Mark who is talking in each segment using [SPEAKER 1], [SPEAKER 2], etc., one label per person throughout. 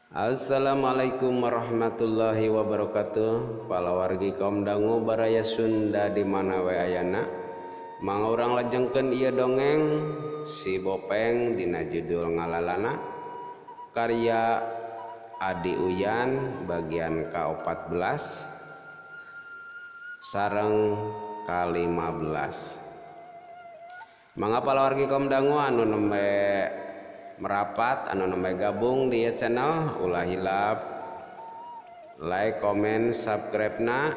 [SPEAKER 1] Assalamualaikum warahmatullahi wabarakatuh. Palawargi kaum dangu baraya Sunda di mana we ayana. Mangga urang lajengkeun ieu dongeng si Bopeng dina judul Ngalalana karya Adi Uyan bagian ka-14 sareng ka-15. Mangga palawargi kaum dangu anu nembe merapat anu nembe gabung di channel ulah hilap like, comment, subscribe na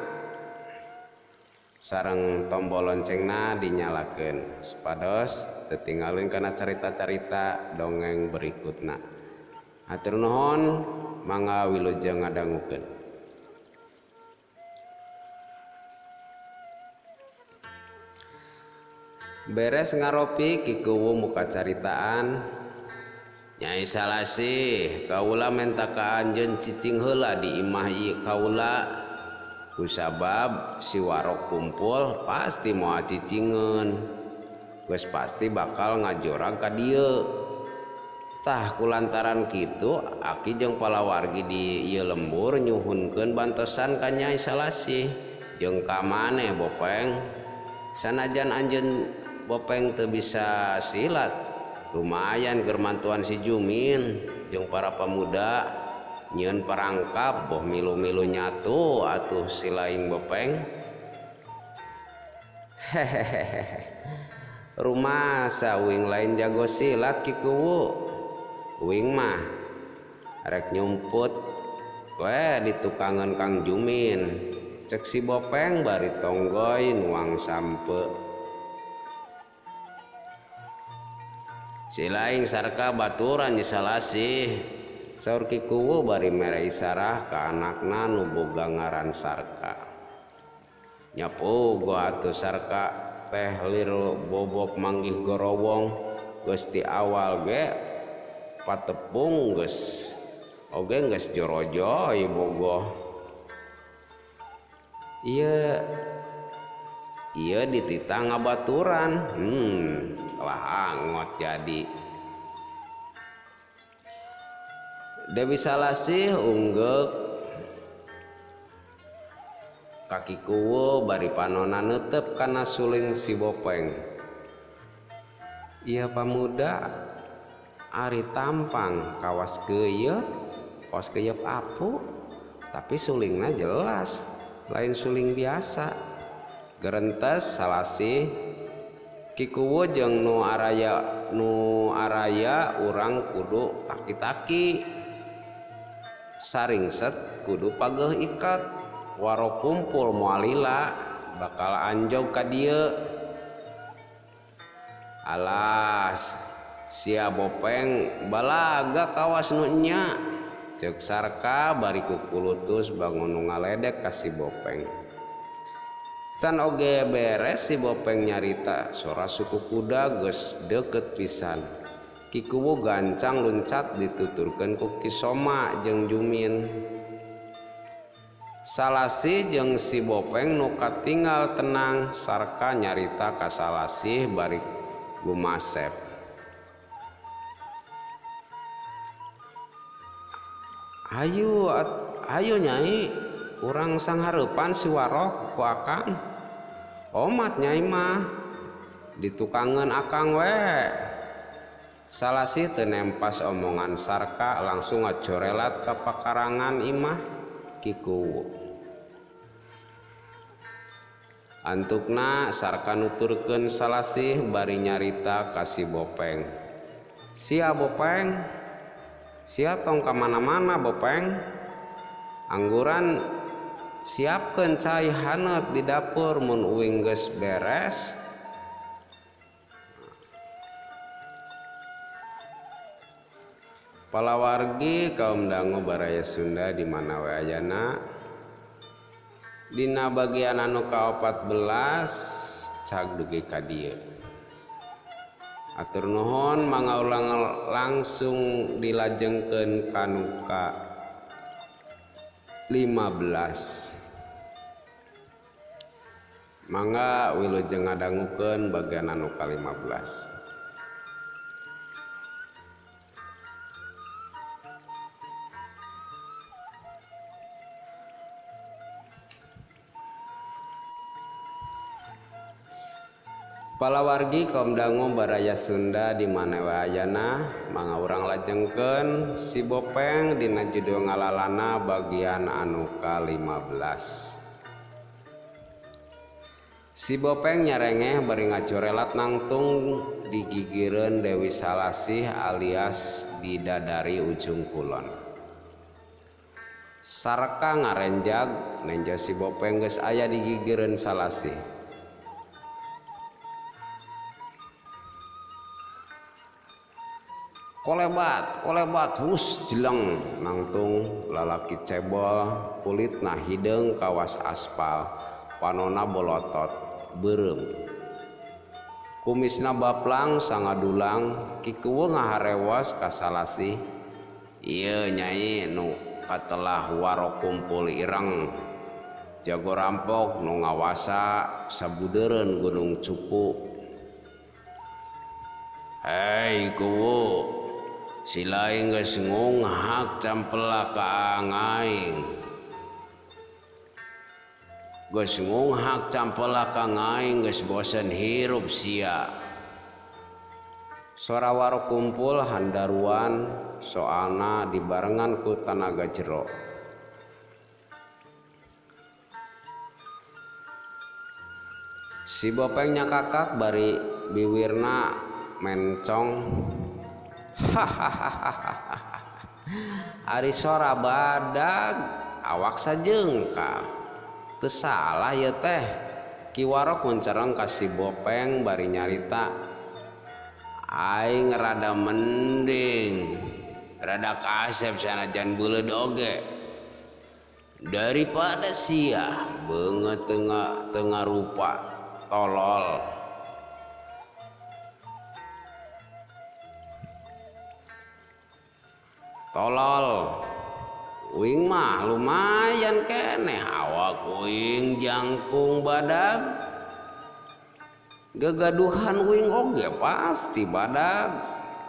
[SPEAKER 1] sareng tombol loncengna dinyalakeun supados teu tinggalin kana carita-carita dongeng berikutna. Hatur nuhun, mangga wilujeng ngadangukeun. Beres ngaropi kikuwu muka caritaan Nyai Salasih kaula menta ka anjeun cicing heula di imah ieu kaula kusabab si warok kumpul pasti moal cicingeun geus pasti bakal ngajorag ka dieu. Tah kulantaran kitu aki jeung palawargi di ieu lembur nyuhunkeun bantosan ka Nyai Salasih jeung ka maneh Bopeng. Sanajan anjeun Bopeng teu bisa silat, lumayan germantuan si Jumin jeung para pemuda nyieun perangkap boh milu-milu nyatu atuh si laing Bopeng. Hehehe, rumasa uing lain jago silat kikuwu, uing mah rek nyumput we di tukangan Kang Jumin, cek si Bopeng bari tonggoy nuang sampe. Si laing sarka baturan Nyai Salasih saur kikuwu bari mere isarah ka anakna nu boga ngaran Sarka. Nyapu gua atuh Sarka teh lir bobok manggih gorowong geus ti awal ge patepung geus oge geus jorojoy bogoh. Ieu dititah ngabaturan kalah angot jadi. Dewi Salasih unggek kaki kuwu bari panona neuteup kana suling si Bopeng. Ieu pamuda ari tampang kawas geuyeuk apu tapi sulingna jelas lain suling biasa. Gerentes Salasih kikuwu jeung nu araya urang kudu taki-taki saringset kudu pageuh ikat waro kumpul moal lila bakal anjog ka dieu. Alas sia Bopeng balaga kawas nu nya ceuk Sarka bari kukulutus bangun nu ngaledek ka si Bopeng. Can oge beres si Bopeng nyarita sora suku kuda geus deukeut pisan. Kikuwu gancang luncat dituturkeun ku Ki Soma jeung Jumin. Salasih jeung si Bopeng nu katinggal tenang Sarka nyarita ka Salasih bari gumasep. Hayu Nyai, urang sanghareupan si Warok ku Akang. Omat Nyai mah ditukangan Akang we. Salasih teu nempas omongan Sarka langsung ngacorelat ka pakarangan imah kikuwu. Antukna Sarka nuturkeun Salasih bari nyarita ka si Bopeng. Sia Bopeng, sia tong ka mana-mana Bopeng. Angguran siapkeun cai haneut di dapur mun uing geus beres. Palawargi kaum dangu baraya Sunda di mana we ayana. Dina bagian anu ka-14 cag dugi ka dieu. Atur nuhun mangga ulang langsung dilajengkeun ka nu ka-15. Mangga wilujeng ngadangukeun bagian anu ka-15. Palawargi kaum dangu baraya Sunda di mana wayana mangga urang lajengkeun si Bopeng dina judul ngalalana bagian anu ka-15. Si Bopeng nyarengeh bari ngacorelat nangtung digigireun Dewi Salasih alias Bidadari Ujung Kulon. Sareka ngarenjag nenjo si Bopeng geus aya digigireun Salasih. Kolebat hus jeleng nangtung lalaki cebol kulitna hideung kawas aspal panona bolotot beureum kumisna baplang sangadulang kikueu ngaharewas ka Salasih. Ieu Nyai nu katelah warok kumpul ireng jago rampok nu ngawasa sabudeureun Gunung Cupu. Hei kuwu si lain geus ngunghak campela ka aing. Geus ngunghak campela ka aing geus bosen hirup sia. Sora warok kumpul handaruan soalna dibarengan ku tanaga jero. Si Bopeng nyakakak bari biwirna mencong. Ari sora badag awak sajengkal teu salah ya teh. Ki Warok muncereng ka si Bopeng bari nyarita, aing rada mending rada kasep sanajan beuleud oge daripada sia beungeut teu ngarupa tolol. Uing mah lumayan keneh awak uing jangkung badag. Gegaduhan uing oge pasti badag.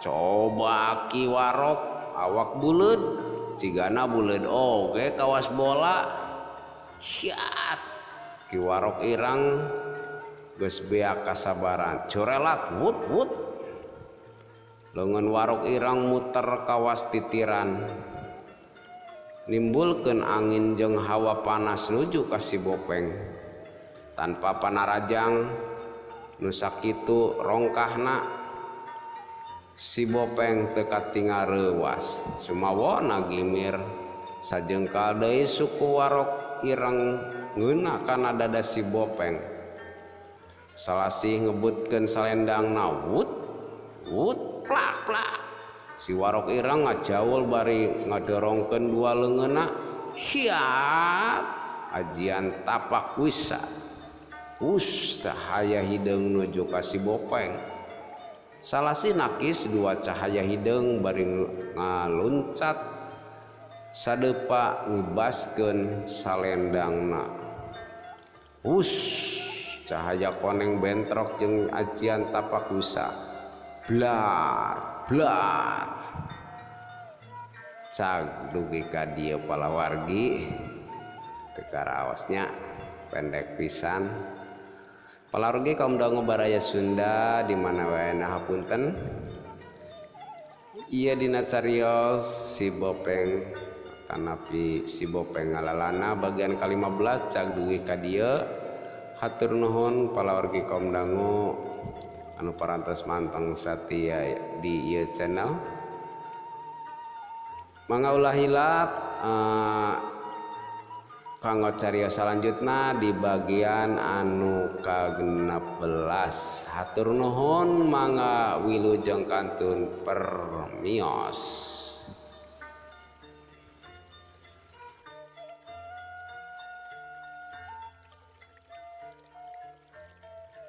[SPEAKER 1] Coba Ki Warok awak buleud cigana buleud oge kawas bola. Hiat Ki Warok irang geus beak kasabaran corelat wut leungeun Warok irang muter kawas titiran nimbulkeun angin jeung hawa panas nuju ka si Bopeng. Tanpa panarajang nu sakitu rongkahna si Bopeng teu katingal reuwas sumawona gimir sajengkal deui suku Warok ireng ngeuna kana dada si Bopeng. Salasih ngebutkeun salendangna wut plak si Warok ireng ngajaul bari ngadorongkeun dua leungeunna. Hiat ajian tapak wisa cahaya hideung nuju ka si Bopeng. Salasih nakis dua cahaya hideung bari ngaluncat sadeupa ngibaskeun salendangna. Cahaya koneng bentrok jeung ajian tapak wisa. Blar cag dugi ka dieu palawargi teu karaosnya pendek pisan. Palawargi kaum dangu baraya Sunda di mana wae hapunten. Ieu dina cariyos si Bopeng tanapi si Bopeng ngalalana bagian ka-15 cag dugi ka dieu. Hatur nuhun palawargi kaum dangu anu parantos manteng satia di ieu channel. Mangga ulah hilap kanggo cariyos salanjutna di bagian anu ka-16. Hatur nuhun mangga wilujeng kantun permios.